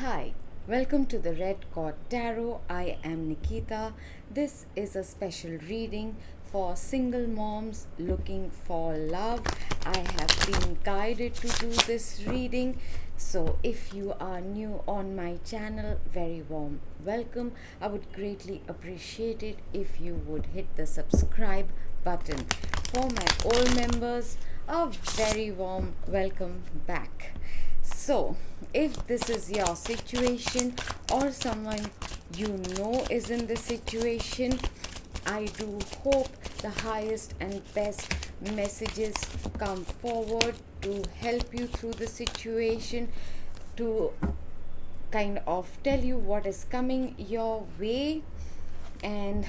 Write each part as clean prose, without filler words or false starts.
Hi, welcome to the Red Cord Tarot. I am Nikita. This is a special reading for single moms looking for love. I have been guided to do this reading. So, if you are new on my channel, very warm welcome. I would greatly appreciate it if you would hit the subscribe button. For my old members, a very warm welcome back. So, if this is your situation or someone you know is in this situation, I do hope the highest and best messages come forward to help you through the situation, to kind of tell you what is coming your way and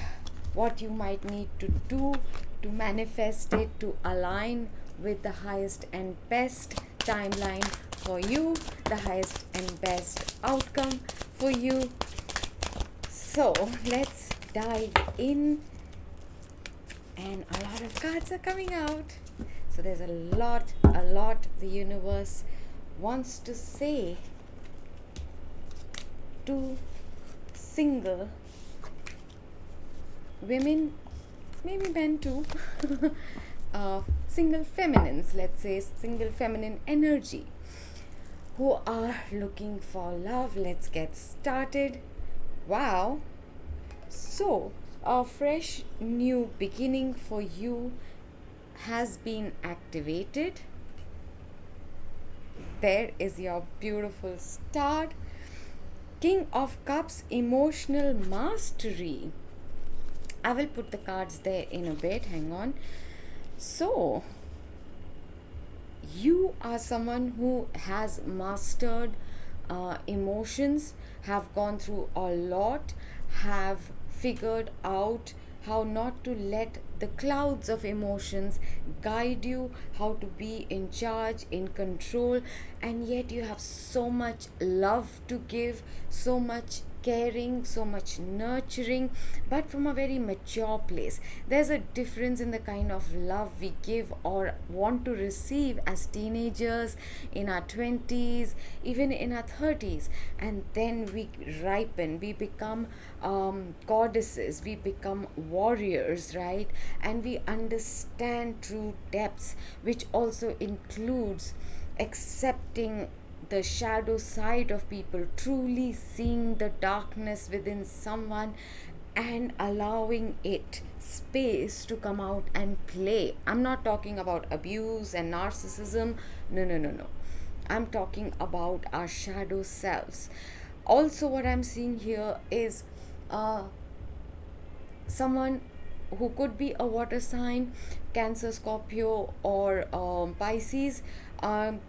what you might need to do to manifest it, to align with the highest and best timeline for you, the highest and best outcome for you. So let's dive in, and a lot of cards are coming out. So there's a lot the universe wants to say to single women, maybe men too, single feminines, let's say single feminine energy, who are looking for love. Let's get started. Wow. So, a fresh new beginning for you has been activated. There is your beautiful start. King of Cups, emotional mastery. I will put the cards there in a bit. Hang on. So, you are someone who has mastered emotions, have gone through a lot, have figured out how not to let the clouds of emotions guide you, how to be in charge, in control, and yet you have so much love to give, so much caring, so much nurturing, but from a very mature place. There's a difference in the kind of love we give or want to receive as teenagers, in our 20s, even in our 30s, and then we ripen, we become goddesses, we become warriors, right? And we understand true depths, which also includes accepting the shadow side of people, truly seeing the darkness within someone and allowing it space to come out and play. I'm not talking about abuse and narcissism. No. I'm talking about our shadow selves. Also, what I'm seeing here is someone who could be a water sign, Cancer, Scorpio, or Pisces,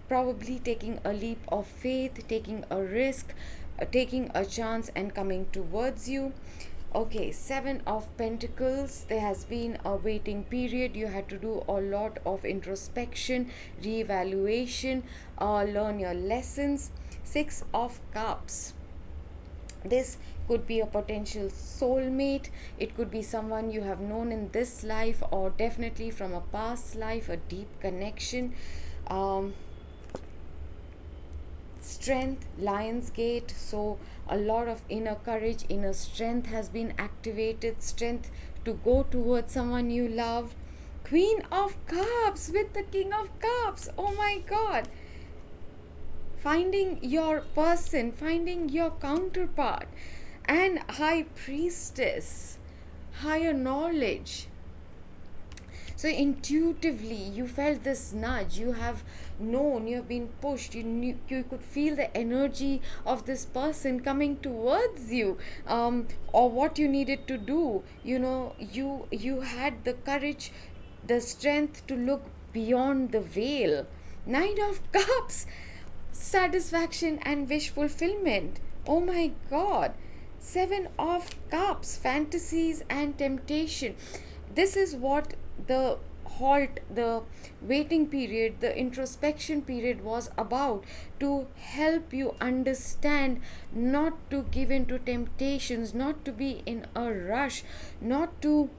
probably taking a leap of faith, taking a risk, taking a chance and coming towards you. Okay, Seven of Pentacles. There has been a waiting period. You had to do a lot of introspection, reevaluation, learn your lessons. Six of Cups. This could be a potential soulmate. It could be someone you have known in this life, or definitely from a past life, a deep connection. Strength, Lionsgate. So a lot of inner courage, inner strength has been activated. Strength to go towards someone you love. Queen of Cups with the King of Cups. Oh my God. Finding your person, finding your counterpart. And High Priestess, higher knowledge. So intuitively you felt this nudge, you have known, you have been pushed, you could feel the energy of this person coming towards you, or what you needed to do. You had the courage, the strength to look beyond the veil. Knight of Cups, satisfaction and wish fulfillment. Oh my God. Seven of Cups, fantasies and temptation. This is what the halt, the waiting period, the introspection period was about, to help you understand not to give in to temptations, not to be in a rush, not to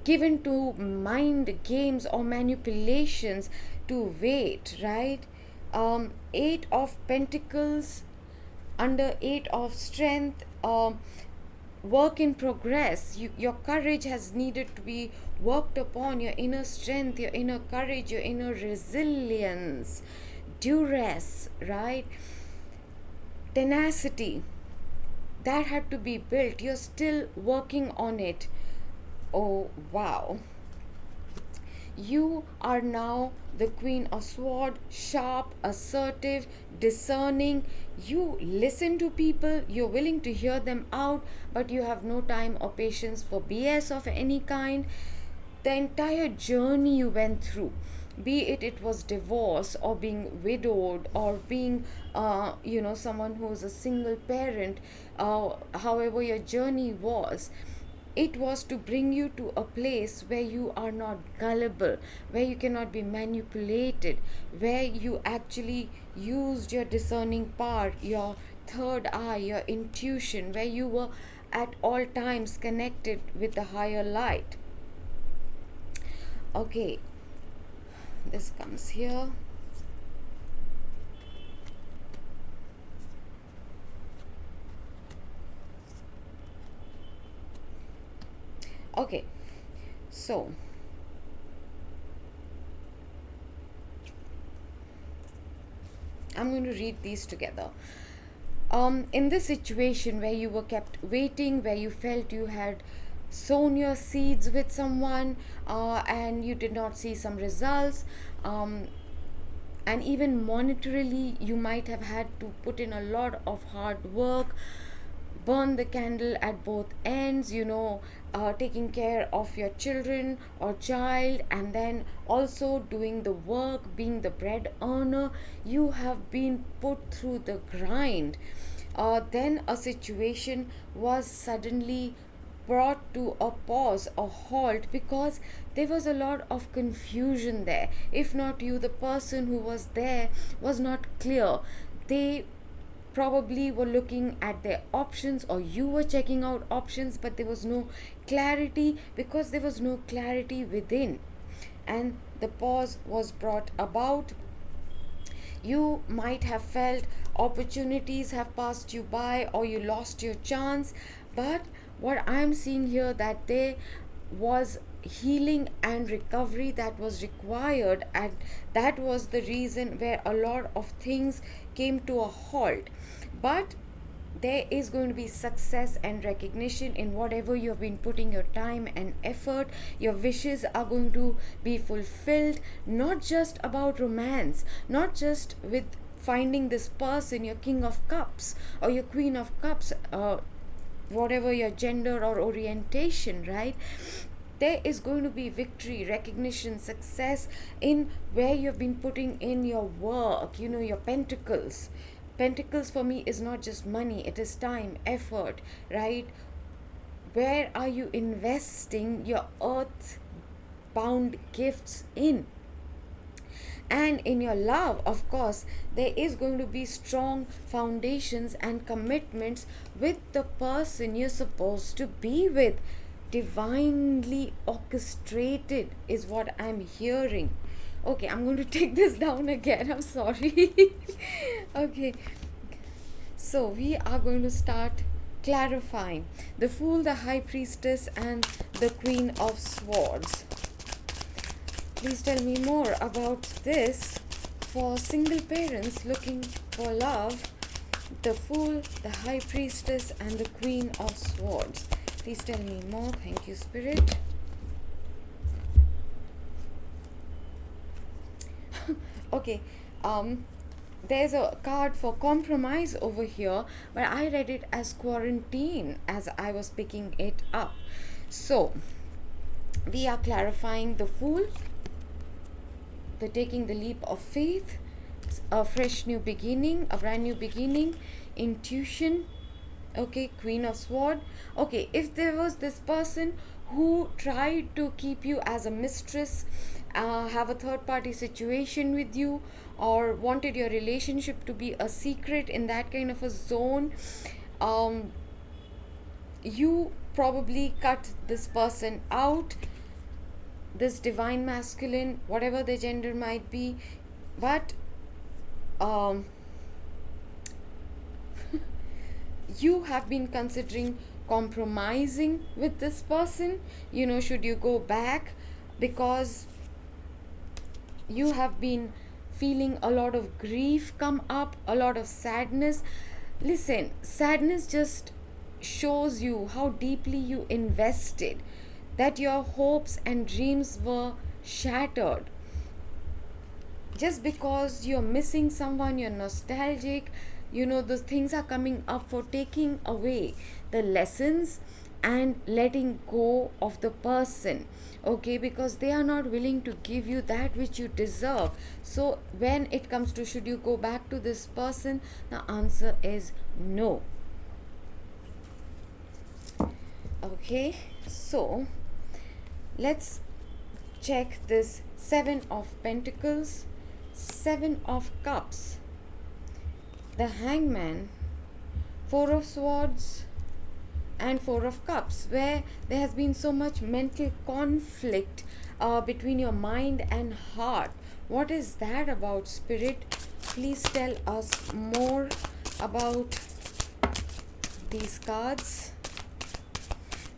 given to mind games or manipulations, to wait, right? Eight of Pentacles under Eight of Strength, work in progress. Your courage has needed to be worked upon, your inner strength, your inner courage, your inner resilience, duress, right? Tenacity, that had to be built. You're still working on it. Oh, wow. You are now the Queen of Swords, sharp, assertive, discerning. You listen to people, you're willing to hear them out, but you have no time or patience for BS of any kind. The entire journey you went through, be it was divorce or being widowed or being someone who's a single parent, however your journey was, it was to bring you to a place where you are not gullible, where you cannot be manipulated, where you actually used your discerning power, your third eye, your intuition, where you were at all times connected with the higher light. Okay, this comes here. Okay, so I'm going to read these together. In this situation where you were kept waiting, where you felt you had sown your seeds with someone and you did not see some results, and even monetarily you might have had to put in a lot of hard work, burn the candle at both ends, taking care of your children or child, and then also doing the work, being the bread earner. You have been put through the grind. Then a situation was suddenly brought to a pause, a halt, because there was a lot of confusion there. If not you, the person who was there was not clear. They probably were looking at their options, or you were checking out options, but there was no clarity because there was no clarity within, and the pause was brought about. You might have felt opportunities have passed you by, or you lost your chance, but what I'm seeing here, that there was healing and recovery that was required, and that was the reason where a lot of things came to a halt. But there is going to be success and recognition in whatever you have been putting your time and effort. Your wishes are going to be fulfilled, not just about romance, not just with finding this person, your King of Cups or your Queen of Cups, whatever your gender or orientation, right? There is going to be victory, recognition, success in where you've been putting in your work, your pentacles. Pentacles for me is not just money, it is time, effort, right? Where are you investing your earth bound gifts in? And in your love, of course, there is going to be strong foundations and commitments with the person you're supposed to be with. Divinely orchestrated is what I'm hearing. Okay, I'm going to take this down again. I'm sorry. Okay, so we are going to start clarifying the Fool, the High Priestess, and the Queen of Swords. Please tell me more about this for single parents looking for love. The Fool, the High Priestess, and the Queen of Swords. Please tell me more. Thank you, Spirit. Okay, there's a card for compromise over here, but I read it as quarantine as I was picking it up. So we are clarifying the Fool, the taking the leap of faith, a fresh new beginning, a brand new beginning, intuition. Okay, Queen of Sword. Okay, if there was this person who tried to keep you as a mistress, have a third party situation with you, or wanted your relationship to be a secret in that kind of a zone, you probably cut this person out, this divine masculine, whatever the gender might be. But um, you have been considering compromising with this person. Should you go back? Because you have been feeling a lot of grief come up, a lot of sadness. Listen, sadness just shows you how deeply you invested, that your hopes and dreams were shattered just because you're missing someone, you're nostalgic. Those things are coming up for taking away the lessons and letting go of the person, okay, because they are not willing to give you that which you deserve. So when it comes to should you go back to this person, the answer is no. Okay, so let's check this Seven of Pentacles, Seven of Cups, the Hangman, Four of Swords, and Four of Cups, where there has been so much mental conflict between your mind and heart. What is that about, Spirit? Please tell us more about these cards.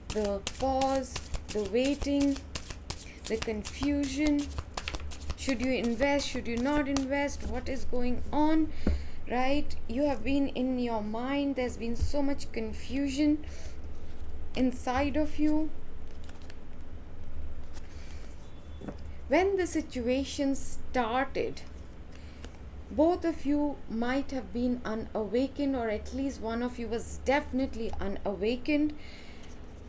The pause, the waiting, the confusion. Should you invest? Should you not invest? What is going on? Right? You have been in your mind. There's been so much confusion inside of you. When the situation started, both of you might have been unawakened, or at least one of you was definitely unawakened.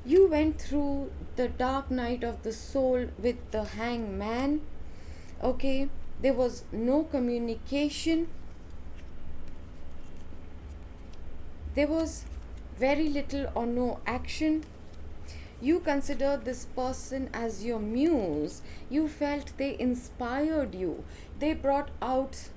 You went through the dark night of the soul with the Hangman. Okay, there was no communication. There was very little or no action. You considered this person as your muse. You felt they inspired you. They brought out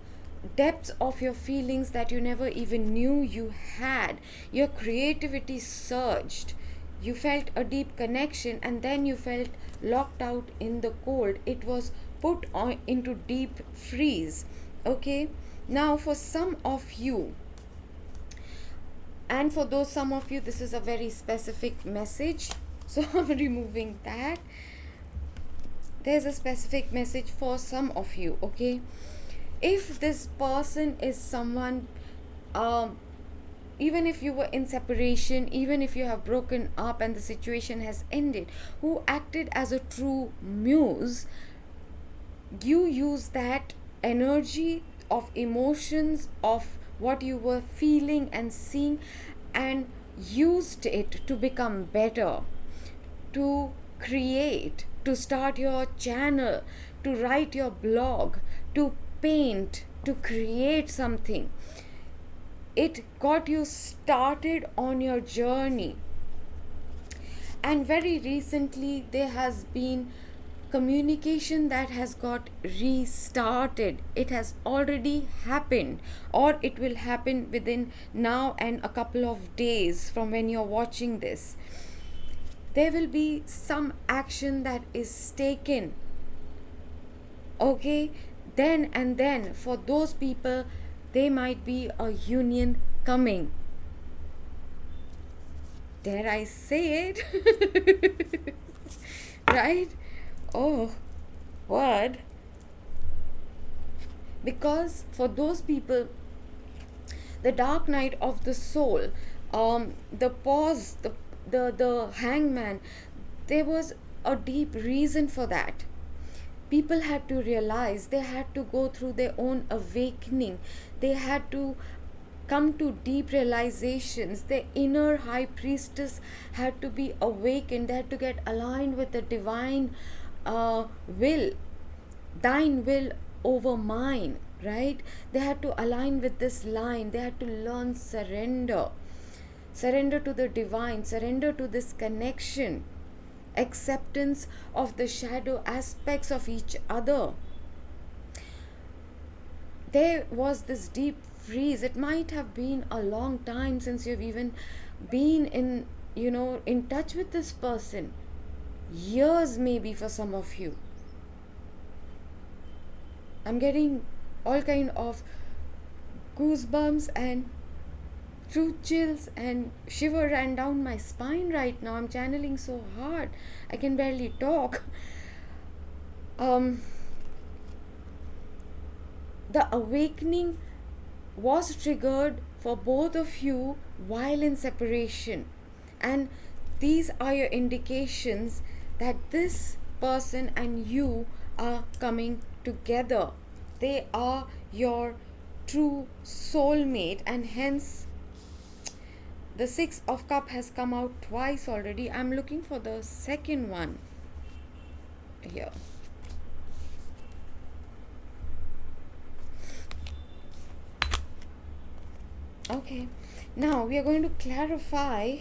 depths of your feelings that you never even knew you had. Your creativity surged. You felt a deep connection, and then you felt locked out in the cold. It was put on into deep freeze. Okay, now for some of you, and for those some of you, this is a very specific message, so I'm removing that. There's a specific message for some of you. Okay, if this person is someone, even if you were in separation, even if you have broken up and the situation has ended, who acted as a true muse, you use that energy of emotions, of what you were feeling and seeing, and used it to become better, to create, to start your channel, to write your blog, to paint, to create something. It got you started on your journey. And very recently there has been communication that has got restarted. It has already happened, or it will happen within now and a couple of days from when you're watching this. There will be some action that is taken. Okay, then and then for those people, there might be a union coming. Dare I say it? Right? Oh, word. Because for those people, the dark night of the soul, the pause, the hangman, there was a deep reason for that. People had to realize, they had to go through their own awakening, they had to come to deep realizations. The inner high priestess had to be awakened. They had to get aligned with the divine will, thine will over mine, right? They had to align with this line. They had to learn surrender to the divine, surrender to this connection, acceptance of the shadow aspects of each other. There was this deep freeze. It might have been a long time since you've even been in touch with this person. Years maybe for some of you. I'm getting all kind of goosebumps and truth chills and shiver ran down my spine right now. I'm channeling so hard I can barely talk. The awakening was triggered for both of you while in separation, and these are your indications that this person and you are coming together. They are your true soulmate, and hence the Six of Cups has come out twice already. I'm looking for the second one here. Okay, now we are going to clarify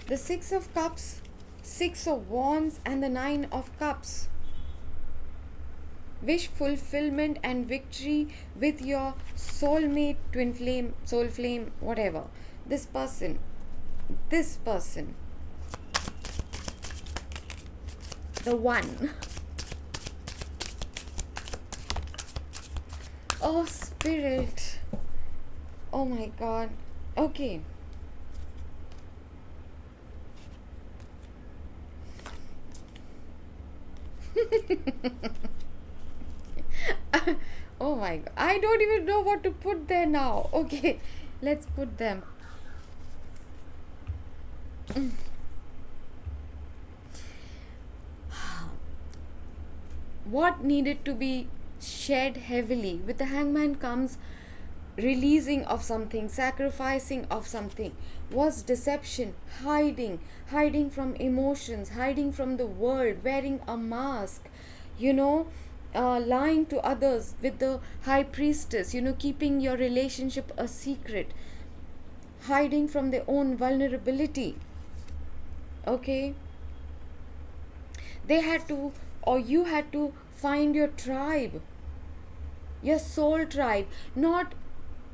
the Six of Cups, Six of Wands, and the Nine of Cups. Wish fulfillment and victory with your soulmate, twin flame, soul flame, whatever. This person, the one. Oh, Spirit. Oh my God. Okay. Oh my God. I don't even know what to put there now. Okay. Let's put them. What needed to be shed heavily? With the Hangman comes releasing of something, sacrificing of something. Was deception, hiding from emotions, hiding from the world, wearing a mask, lying to others with the High Priestess, keeping your relationship a secret, hiding from their own vulnerability. Okay, they had to, or you had to find your tribe, your soul tribe, not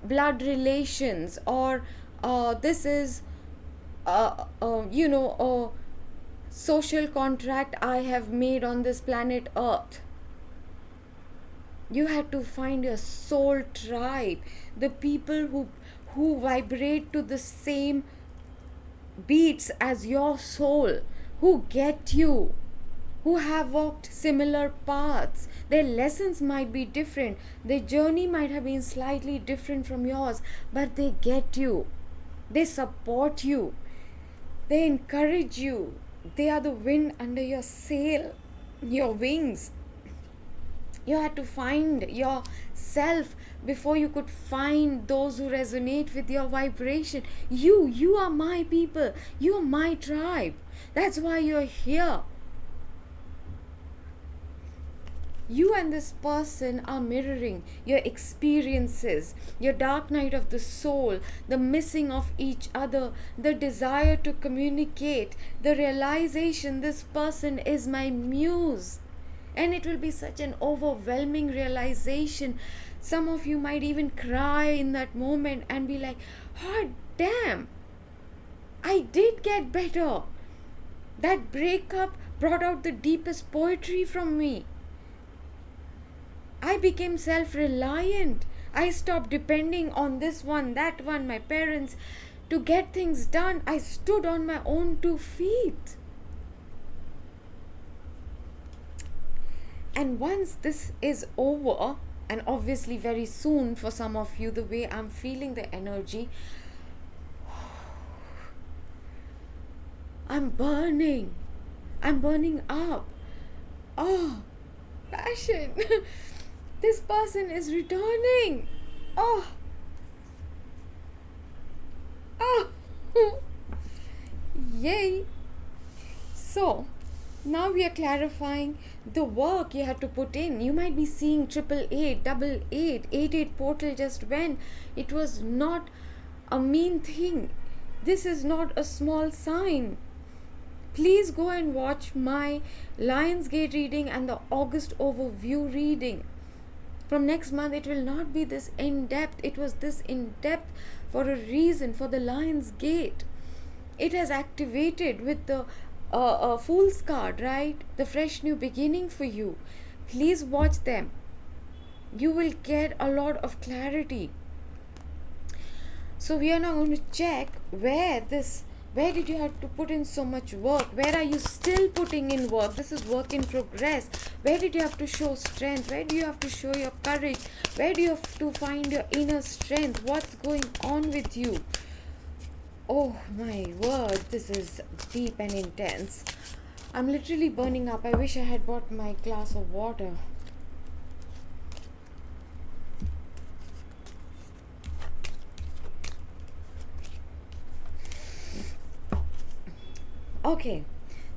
blood relations, or this is a social contract I have made on this planet Earth. You had to find your soul tribe, the people who vibrate to the same beats as your soul, who get you, who have walked similar paths. Their lessons might be different, their journey might have been slightly different from yours, but they get you, they support you, they encourage you, they are the wind under your sail, your wings. You had to find yourself before you could find those who resonate with your vibration. You are my people, you are my tribe. That's why you're here. You and this person are mirroring your experiences, your dark night of the soul, the missing of each other, the desire to communicate, the realization this person is my muse. And it will be such an overwhelming realization. Some of you might even cry in that moment and be like, oh damn, I did get better. That breakup brought out the deepest poetry from me. I became self-reliant. I stopped depending on this one, that one, my parents to get things done. I stood on my own 2 feet. And once this is over, and obviously very soon for some of you, the way I'm feeling the energy, I'm burning up. Oh, passion. This person is returning. Oh. Yay. So now we are clarifying the work you had to put in. You might be seeing 888, 88 portal just went. It was not a mean thing. This is not a small sign. Please go and watch my Lionsgate reading and the August overview reading. From next month, it will not be this in-depth. It was this in-depth for a reason, for the Lionsgate. It has activated with the Fool's card, right? The fresh new beginning for you. Please watch them. You will get a lot of clarity. So we are now going to check where did you have to put in so much work? Where are you still putting in work? This is work in progress. Where did you have to show strength? Where do you have to show your courage? Where do you have to find your inner strength? What's going on with you? Oh my word, this is deep and intense. I'm literally burning up. I wish I had brought my glass of water. Okay,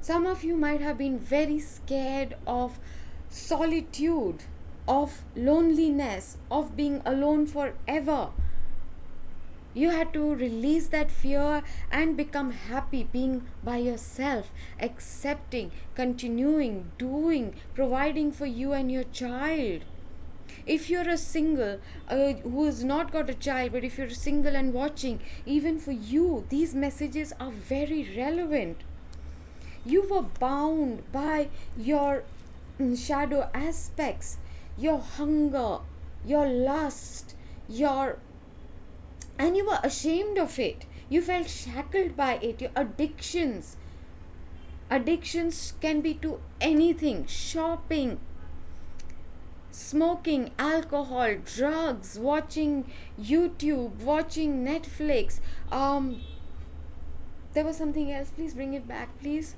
some of you might have been very scared of solitude, of loneliness, of being alone forever. You had to release that fear and become happy being by yourself, accepting, continuing, doing, providing for you and your child. If you're a single who has not got a child, but if you're single and watching, even for you, these messages are very relevant. You were bound by your shadow aspects, your hunger, your lust, and you were ashamed of it. You felt shackled by it. Your addictions can be to anything: shopping, smoking, alcohol, drugs, watching YouTube, watching Netflix. There was something else. Please bring it back, please.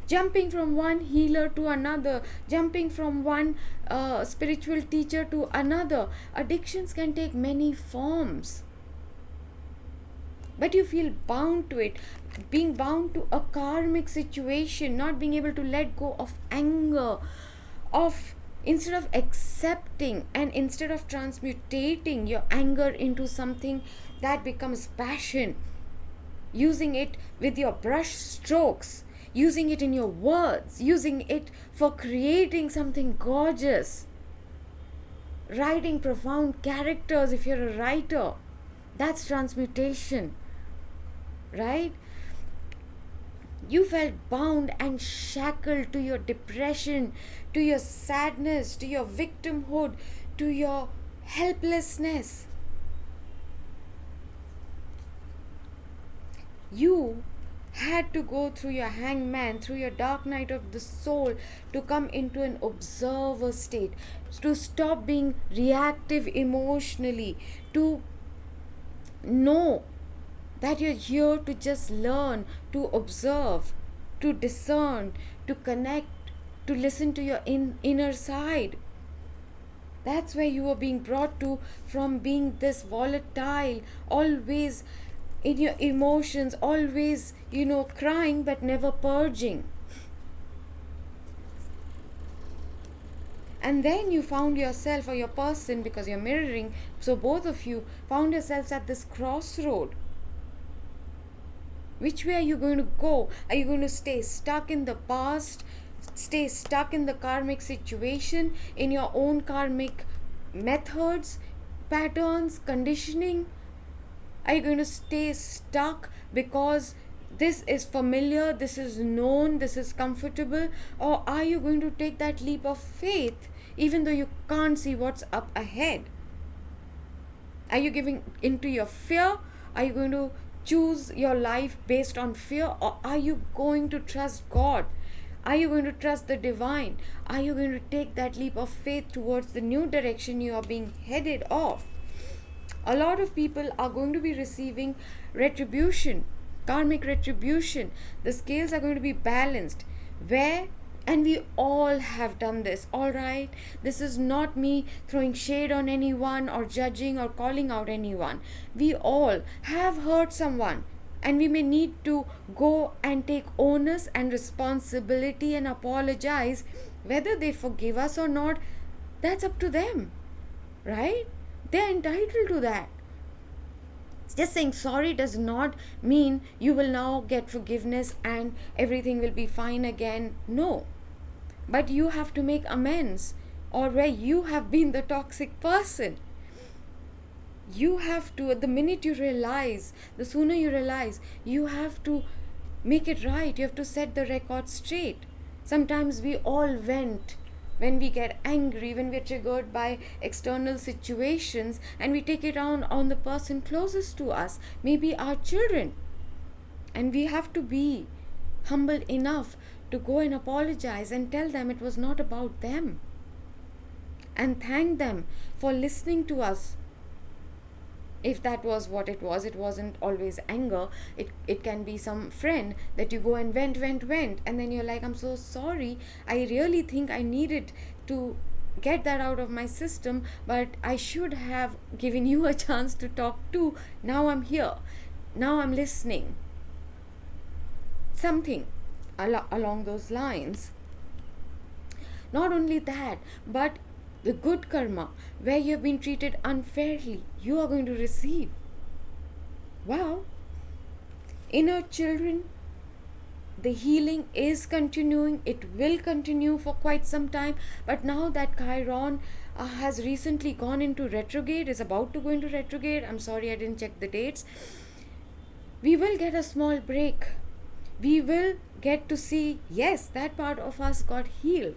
Jumping from one healer to another, jumping from one spiritual teacher to another. Addictions can take many forms, but you feel bound to it, being bound to a karmic situation, not being able to let go of anger, instead of accepting and instead of transmutating your anger into something that becomes passion, using it with your brush strokes, using it in your words, using it for creating something gorgeous, writing profound characters. If you're a writer, that's transmutation, right? You felt bound and shackled to your depression, to your sadness, to your victimhood, to your helplessness. You had to go through your hangman, through your dark night of the soul, to come into an observer state, to stop being reactive emotionally, to know that you're here to just learn, to observe, to discern, to connect, to listen to your inner side. That's where you are being brought to, from being this volatile, always in your emotions, always, crying but never purging. And then you found yourself, or your person, because you're mirroring, so both of you found yourselves at this crossroad. Which way are you going to go? Are you going to stay stuck in the past, stay stuck in the karmic situation, in your own karmic methods, patterns, conditioning? Are you going to stay stuck because this is familiar, this is known, this is comfortable? Or are you going to take that leap of faith even though you can't see what's up ahead? Are you giving into your fear? Are you going to choose your life based on fear? Or are you going to trust God? Are you going to trust the divine? Are you going to take that leap of faith towards the new direction you are being headed off? A lot of people are going to be receiving retribution, karmic retribution. The scales are going to be balanced. And we all have done this, all right? This is not me throwing shade on anyone or judging or calling out anyone. We all have hurt someone, and we may need to go and take onus and responsibility and apologize. Whether they forgive us or not, that's up to them, right? They're entitled to that. Just saying sorry does not mean you will now get forgiveness and everything will be fine again. No. But you have to make amends, or where you have been the toxic person. You have to, the minute you realize, the sooner you realize, you have to make it right. You have to set the record straight. Sometimes we all went when we get angry, when we're triggered by external situations, and we take it on the person closest to us, maybe our children. And we have to be humble enough to go and apologize and tell them it was not about them, and thank them for listening to us. If that was what it wasn't always anger. It can be some friend that you go and vent, and then you're like, I'm so sorry, I really think I needed to get that out of my system, but I should have given you a chance to talk too. Now I'm here, now I'm listening. Something along those lines. Not only that, but the good karma, where you have been treated unfairly, you are going to receive. Wow. Inner children, the healing is continuing. It will continue for quite some time. But now that Chiron has recently gone into retrograde, is about to go into retrograde. I'm sorry, I didn't check the dates. We will get a small break. We will get to see, yes, that part of us got healed.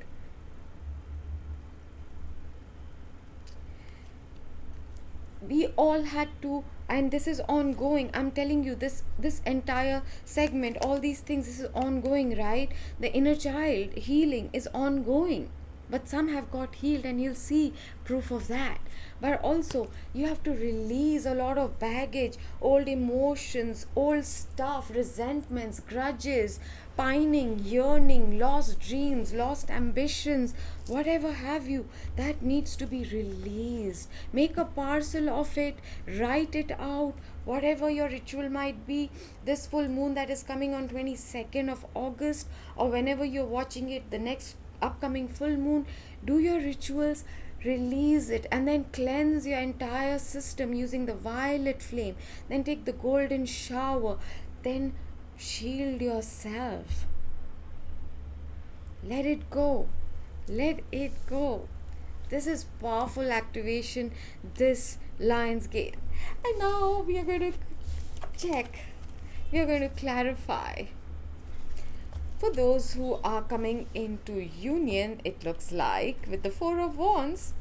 We all had to, and this is ongoing. I'm telling you, this entire segment, all these things, this is ongoing, right? The inner child healing is ongoing, but some have got healed, and you'll see proof of that. But also, you have to release a lot of baggage, old emotions, old stuff, resentments, grudges, pining, yearning, lost dreams, lost ambitions, whatever have you, that needs to be released. Make a parcel of it, write it out, whatever your ritual might be. This full moon that is coming on 22nd of August, or whenever you're watching it, the next upcoming full moon, do your rituals, release it, and then cleanse your entire system using the violet flame. Then take the golden shower, then shield yourself. Let it go. Let it go. This is powerful activation, this Lion's Gate. And now we are going to check. We are going to clarify. For those who are coming into union, it looks like with the Four of Wands.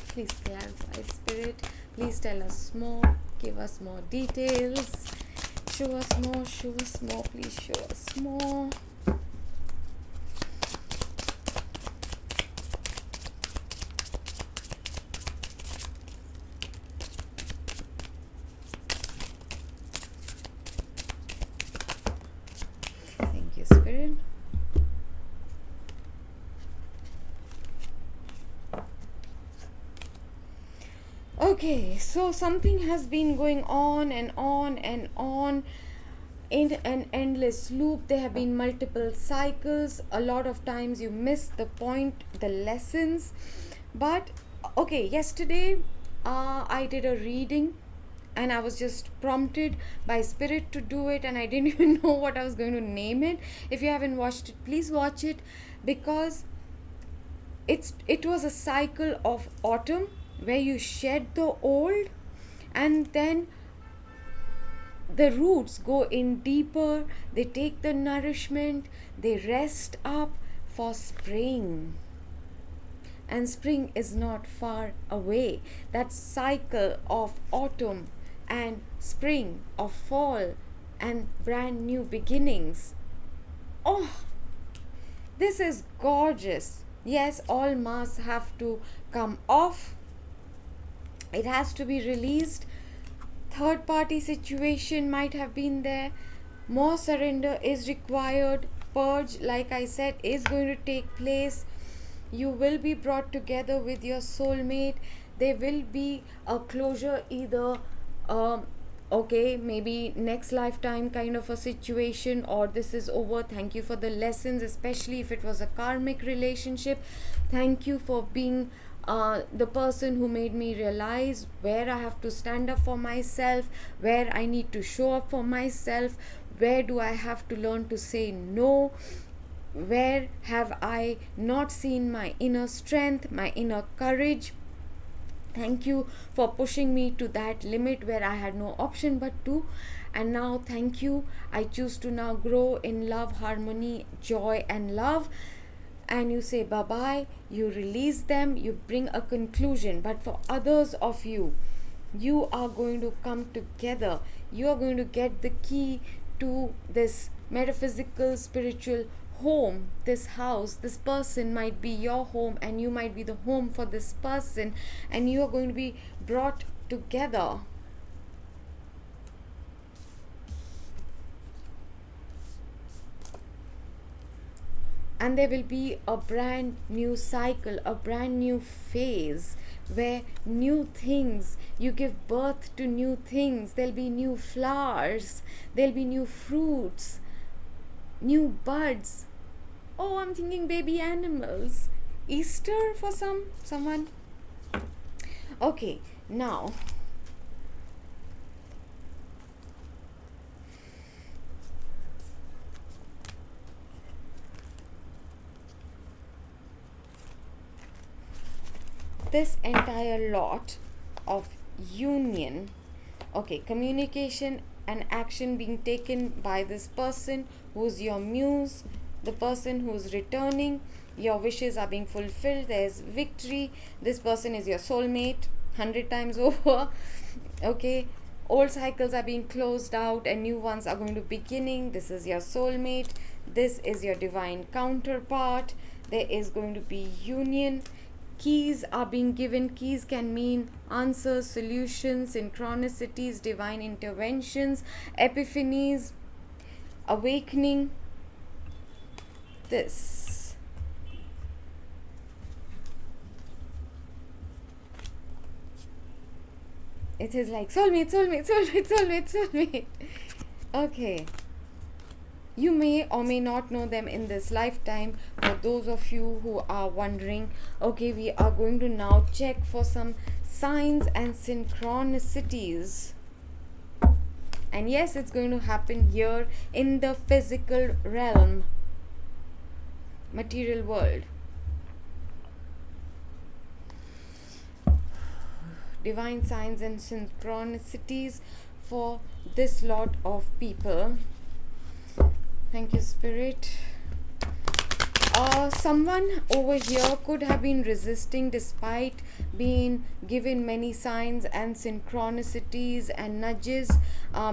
Please clarify, Spirit. Please tell us more. Give us more details. Show us more. Show us more. Please show us more. Thank you, Spirit. Okay, so something has been going on and on and on in an endless loop. There have been multiple cycles. A lot of times you miss the point, the lessons. But okay, yesterday I did a reading, and I was just prompted by Spirit to do it, and I didn't even know what I was going to name it. If you haven't watched it, please watch it, because it was a cycle of autumn, where you shed the old, and then the roots go in deeper, they take the nourishment, they rest up for spring. And spring is not far away. That cycle of autumn and spring, of fall and brand new beginnings. Oh, this is gorgeous. Yes, all masks have to come off. It has to be released. Third party situation might have been there. More surrender is required. Purge, like I said, is going to take place. You will be brought together with your soulmate. There will be a closure, either okay, maybe next lifetime kind of a situation, or this is over. Thank you for the lessons, especially if it was a karmic relationship. Thank you for being the person who made me realize where I have to stand up for myself, where I need to show up for myself, where do I have to learn to say no, where have I not seen my inner strength, my inner courage. Thank you for pushing me to that limit where I had no option but to. and now thank you. I choose to now grow in love, harmony, joy, and love. And you say bye bye, you release them, you bring a conclusion. But for others of you, you are going to come together, you are going to get the key to this metaphysical spiritual home, this house. This person might be your home and you might be the home for this person, and you are going to be brought together. And there will be a brand new cycle, a brand new phase where new things, you give birth to new things. There'll be new flowers, there'll be new fruits, new buds. Oh, I'm thinking baby animals. Easter for someone. Okay, now this entire lot of union, okay, communication and action being taken by this person who's your muse, the person who's returning, your wishes are being fulfilled, there's victory, this person is your soulmate 100 times over. Okay, old cycles are being closed out and new ones are going to beginning. This is your soulmate, this is your divine counterpart, there is going to be union. Keys are being given. Keys can mean answers, solutions, synchronicities, divine interventions, epiphanies, awakening. This it is like soulmate, soulmate, soulmate, soulmate, soulmate. Okay, you may or may not know them in this lifetime. For those of you who are wondering, okay, we are going to now check for some signs and synchronicities. And yes, it's going to happen here in the physical realm, material world. Divine signs and synchronicities for this lot of people. Thank you, Spirit. Someone over here could have been resisting despite being given many signs and synchronicities and nudges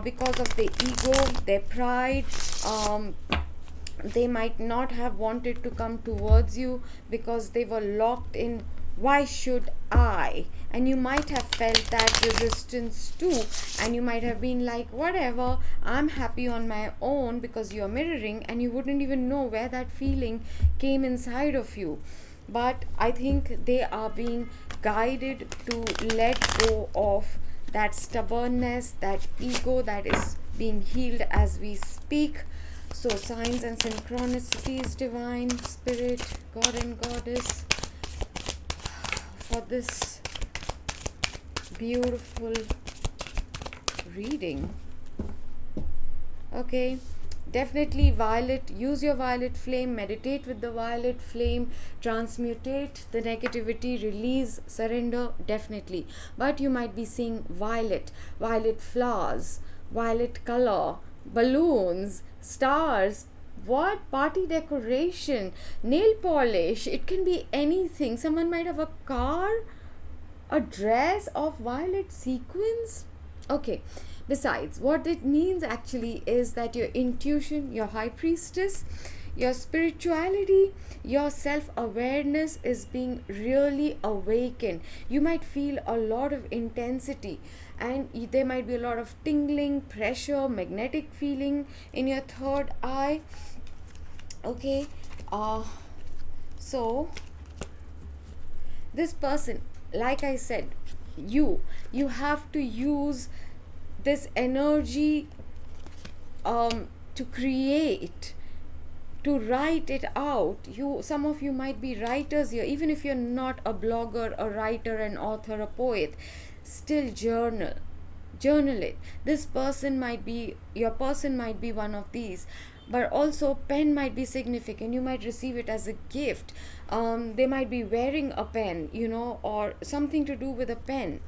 because of their ego, their pride. They might not have wanted to come towards you because they were locked in, why should I? And you might have felt that resistance too, and you might have been like, whatever, I'm happy on my own, because you're mirroring and you wouldn't even know where that feeling came inside of you. But I think they are being guided to let go of that stubbornness, that ego that is being healed as we speak. So signs and synchronicities, divine spirit, God and goddess, for this beautiful reading. Okay, definitely violet, use your violet flame, meditate with the violet flame, transmutate the negativity, release, surrender, definitely. But you might be seeing violet flowers, violet color, balloons, stars, what, party decoration, nail polish, it can be anything. Someone might have a car, a dress of violet sequins. Okay, besides, what it means actually is that your intuition, your high priestess, your spirituality, your self-awareness is being really awakened. You might feel a lot of intensity, and there might be a lot of tingling, pressure, magnetic feeling in your third eye. Okay, so this person, like I said, you have to use this energy to create, to write it out. Some of you might be writers here. Even if you're not a blogger, a writer, an author, a poet, still journal it. This person might be, your person might be one of these. But also pen might be significant. You might receive it as a gift. They might be wearing a pen, or something to do with a pen.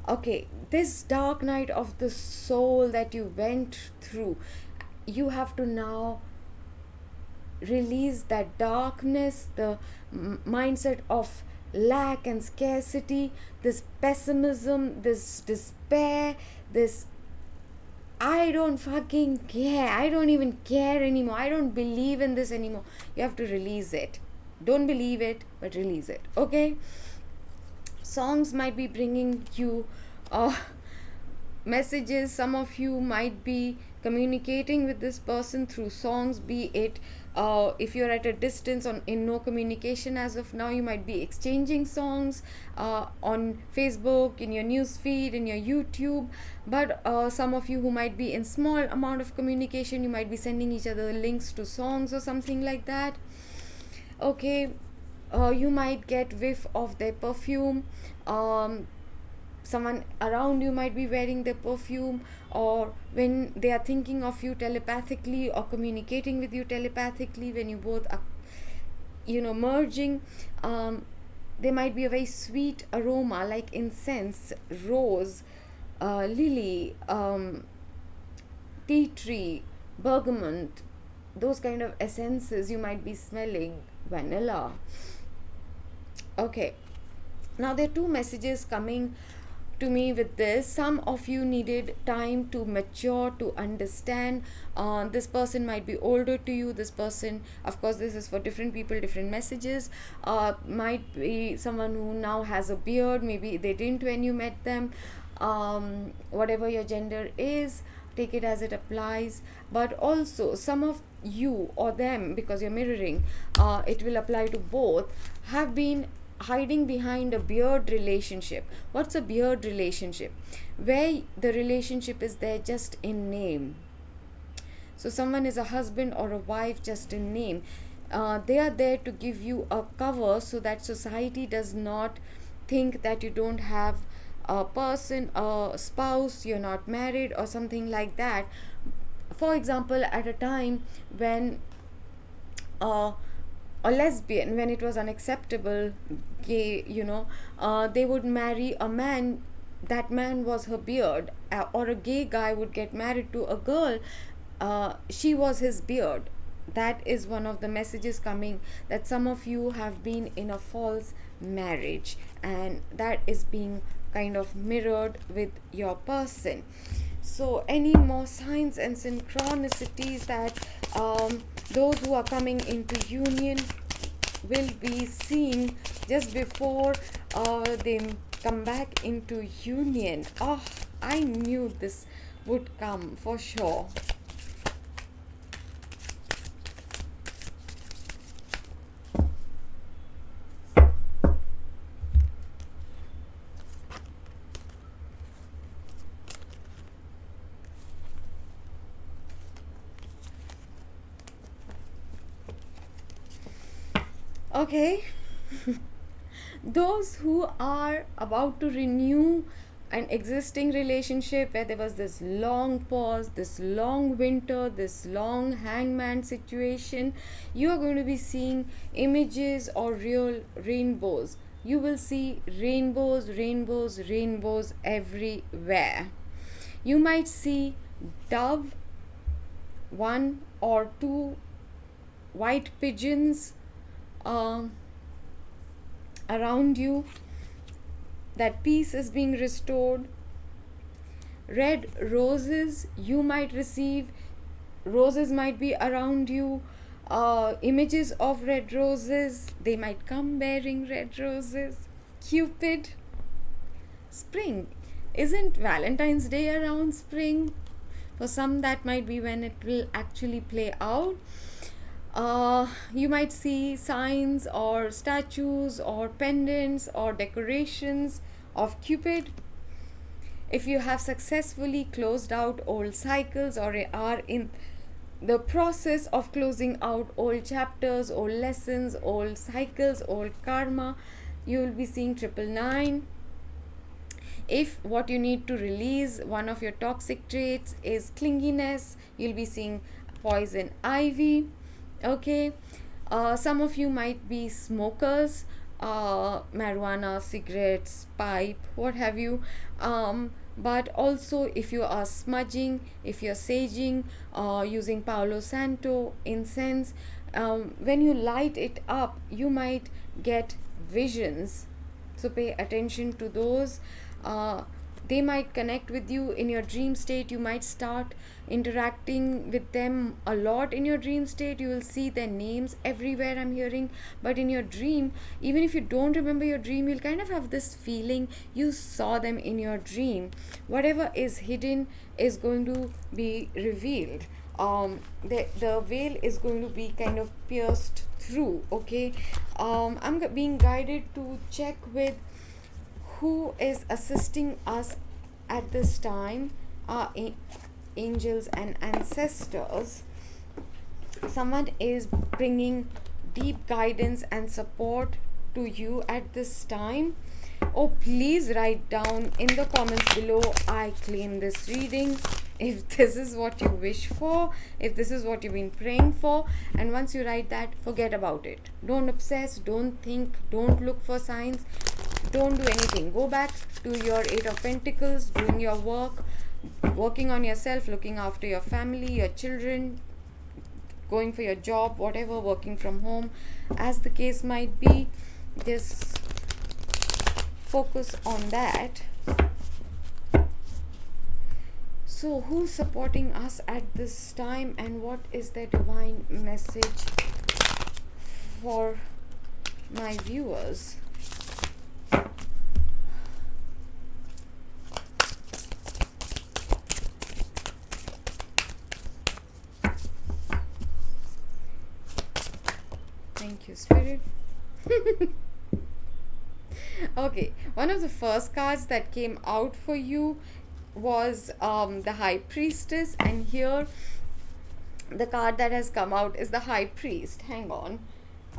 Okay, this dark night of the soul that you went through, you have to now release that darkness, the mindset of lack and scarcity, this pessimism, this despair, this I don't fucking care, I don't even care anymore, I don't believe in this anymore. You have to release it. Don't believe it, but release it. Okay, songs might be bringing you uh, messages. Some of you might be communicating with this person through songs, be it if you're at a distance on in no communication as of now, you might be exchanging songs on Facebook, in your news feed, in your YouTube. But some of you who might be in small amount of communication, you might be sending each other links to songs or something like that. Okay, you might get whiff of their perfume. Someone around you might be wearing their perfume, or when they are thinking of you telepathically or communicating with you telepathically, when you both are merging, there might be a very sweet aroma like incense, rose, lily, tea tree, bergamot, those kind of essences you might be smelling, vanilla. Okay, now there are two messages coming to me with this. Some of you needed time to mature, to understand. This person might be older to you. This person, of course, this is for different people, different messages. Might be someone who now has a beard. Maybe they didn't when you met them. Whatever your gender is, take it as it applies. But also some of you or them, because you're mirroring, it will apply to both, have been hiding behind a beard relationship. What's a beard relationship? Where the relationship is there just in name. So someone is a husband or a wife just in name. They are there to give you a cover so that society does not think that you don't have a person, a spouse, you're not married or something like that. For example, at a time when a lesbian, when it was unacceptable, gay, they would marry a man, that man was her beard, or a gay guy would get married to a girl, she was his beard. That is one of the messages coming, that some of you have been in a false marriage, and that is being kind of mirrored with your person. So any more signs and synchronicities that those who are coming into union will be seeing just before they come back into union? Oh, I knew this would come for sure. Okay. Those who are about to renew an existing relationship where there was this long pause, this long winter, this long hangman situation, you are going to be seeing images or real rainbows. You will see rainbows, rainbows, rainbows everywhere. You might see dove, one or two white pigeons around you. That peace is being restored. Red roses you might receive. Roses might be around you. Images of red roses, they might come bearing red roses. Cupid. Spring. Isn't Valentine's Day around spring? For some, that might be when it will actually play out. You might see signs or statues or pendants or decorations of Cupid. If you have successfully closed out old cycles or are in the process of closing out old chapters, old lessons, old cycles, old karma, you will be seeing 999. If what you need to release, one of your toxic traits is clinginess, you'll be seeing poison ivy. Okay, some of you might be smokers. marijuana, cigarettes, pipe, what have you. But also, if you are smudging, if you're saging, using Palo Santo incense, when you light it up, you might get visions. So pay attention to those. They might connect with you in your dream state. You might start interacting with them a lot in your dream state. You will see their names everywhere, I'm hearing. But in your dream, even if you don't remember your dream, you'll kind of have this feeling you saw them in your dream. Whatever is hidden is going to be revealed. The veil is going to be kind of pierced through. Okay. I'm being guided to check with who is assisting us at this time, our angels and ancestors. Someone is bringing deep guidance and support to you at this time. Oh, please write down in the comments below, I claim this reading, if this is what you wish for, if this is what you've been praying for. And once you write that, forget about it. Don't obsess, don't think, don't look for signs, don't do anything. Go back to your Eight of Pentacles, doing your work, working on yourself, looking after your family, your children, going for your job, whatever, working from home, as the case might be. Just focus on that. So who's supporting us at this time, and what is the divine message for my viewers? Thank you, Spirit. Okay, one of the first cards that came out for you was the High Priestess, and here the card that has come out is the High Priest. Hang on,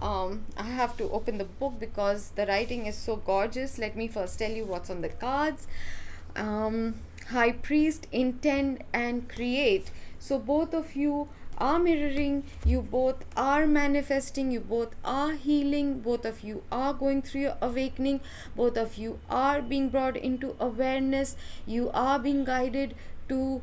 I have to open the book because the writing is so gorgeous. Let me first tell you what's on the cards. High Priest, intend and create. So both of you are mirroring, you both are manifesting, you both are healing, both of you are going through your awakening, both of you are being brought into awareness, you are being guided to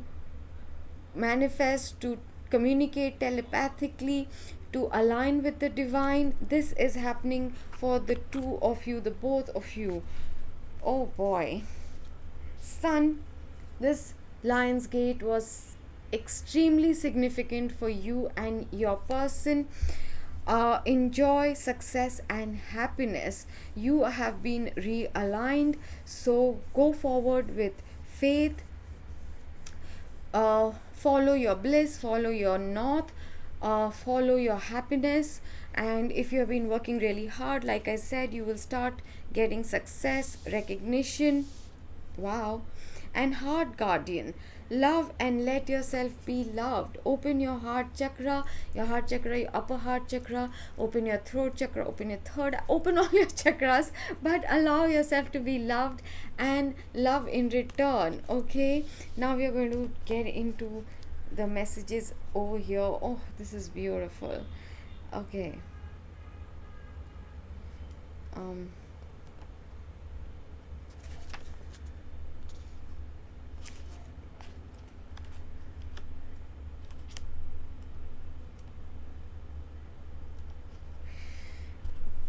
manifest, to communicate telepathically, to align with the divine. This is happening for the two of you, the both of you. Oh boy. Sun, this Lion's Gate was extremely significant for you and your person. Enjoy success and happiness. You have been realigned, so go forward with faith. Follow your bliss, follow your north, follow your happiness. And if you have been working really hard, like I said, you will start getting success, recognition. Wow. And Heart Guardian, love and let yourself be loved. Open your heart chakra, your upper heart chakra, open your throat chakra, open your third, open all your chakras, but allow yourself to be loved and love in return. Okay, now we are going to get into the messages over here. Oh, this is beautiful. Okay.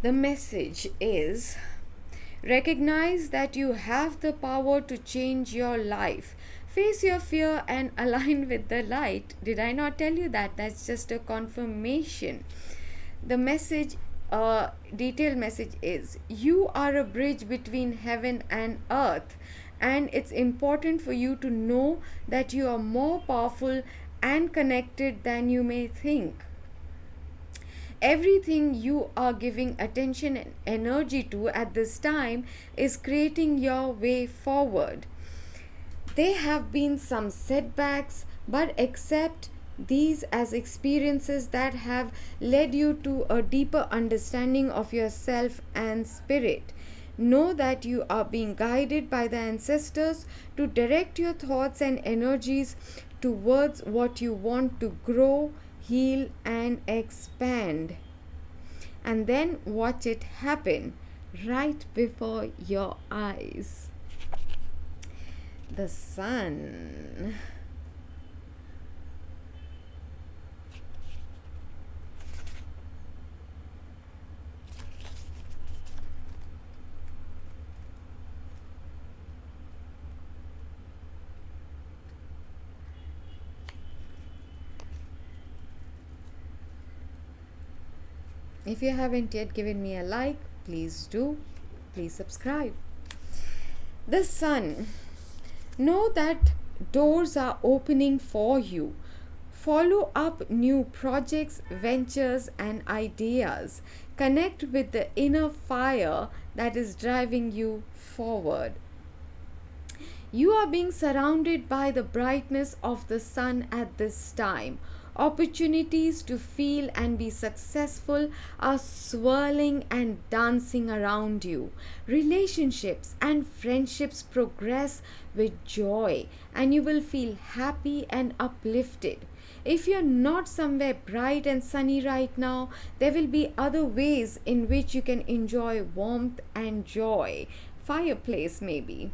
The message is, recognize that you have the power to change your life. Face your fear and align with the light. Did I not tell you that? That's just a confirmation. The message, detailed message is, you are a bridge between heaven and earth, and it's important for you to know that you are more powerful and connected than you may think. Everything you are giving attention and energy to at this time is creating your way forward. There have been some setbacks, but accept these as experiences that have led you to a deeper understanding of yourself and spirit. Know that you are being guided by the ancestors to direct your thoughts and energies towards what you want to grow, heal, and expand. And then watch it happen. right before your eyes. The sun. If you haven't yet given me a like, please do. Please subscribe. The sun. Know that doors are opening for you. Follow up new projects, ventures, and ideas. Connect with the inner fire that is driving you forward. You are being surrounded by the brightness of the sun at this time. Opportunities to feel and be successful are swirling and dancing around you. Relationships and friendships progress with joy, and you will feel happy and uplifted. If you're not somewhere bright and sunny right now, there will be other ways in which you can enjoy warmth and joy. Fireplace, maybe.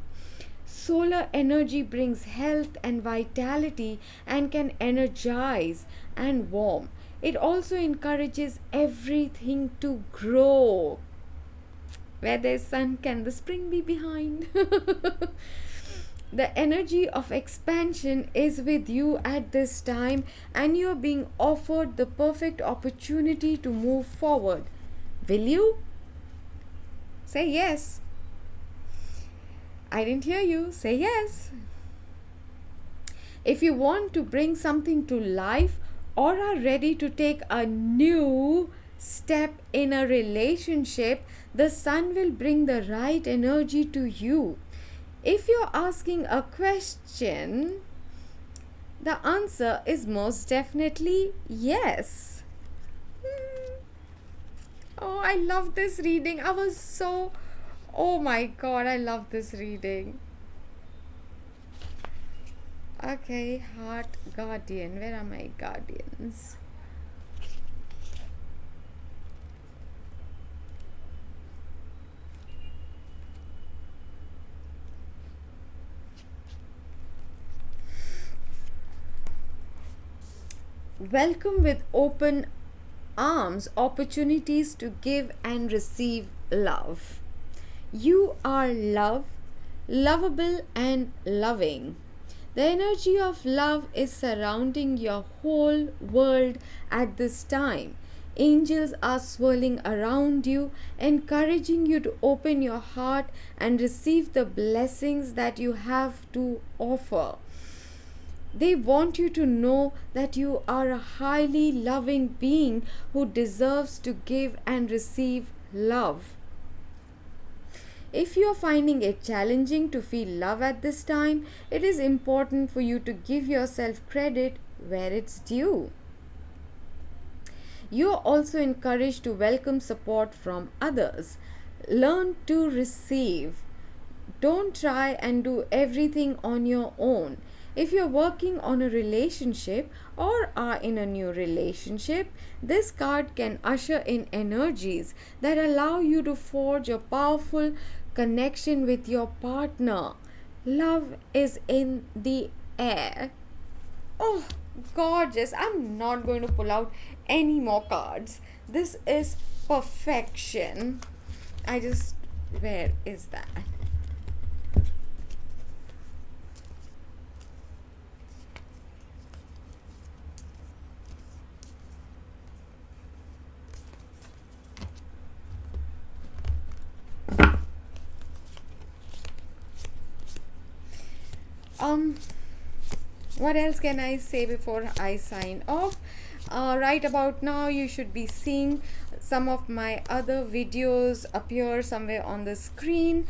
Solar energy brings health and vitality and can energize and warm. It also encourages everything to grow. Where there's sun, can the spring be behind? The energy of expansion is with you at this time, and you're being offered the perfect opportunity to move forward. Will you? Say yes. I didn't hear you. Say yes. If you want to bring something to life or are ready to take a new step in a relationship, the sun will bring the right energy to you. If you're asking a question, the answer is most definitely yes. Oh, I love this reading. Oh my god, I love this reading. Okay, Heart Guardian. Where are my guardians? Welcome with open arms, opportunities to give and receive love. You are love, lovable, and loving. The energy of love is surrounding your whole world at this time. Angels are swirling around you, encouraging you to open your heart and receive the blessings that you have to offer. They want you to know that you are a highly loving being who deserves to give and receive love. If you are finding it challenging to feel love at this time, it is important for you to give yourself credit where it's due. You are also encouraged to welcome support from others. Learn to receive. Don't try and do everything on your own. If you're working on a relationship or are in a new relationship, this card can usher in energies that allow you to forge a powerful connection with your partner. Love is in the air. Oh, gorgeous. I'm not going to pull out any more cards. This is perfection. Where is that? What else can I say before I sign off? Right about now, you should be seeing some of my other videos appear somewhere on the screen.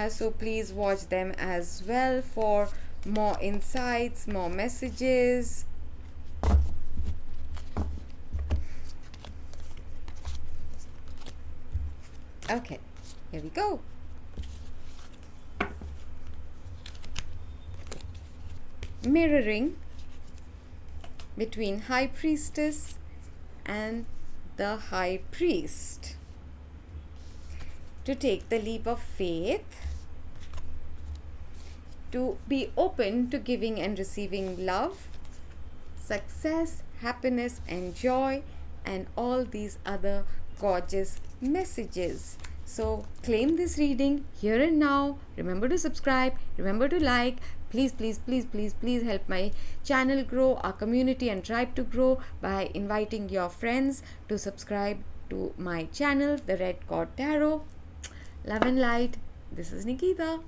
So please watch them as well for more insights, more messages. Okay, here we go. Mirroring between High Priestess and the High Priest. to take the leap of faith, to be open to giving and receiving love, success, happiness, and joy, and all these other gorgeous messages. So, claim this reading here and now. Remember to subscribe, remember to like. Please, please, please, please, please help my channel grow, our community and tribe to grow by inviting your friends to subscribe to my channel, The Red Cord Tarot. Love and light. This is Nikita.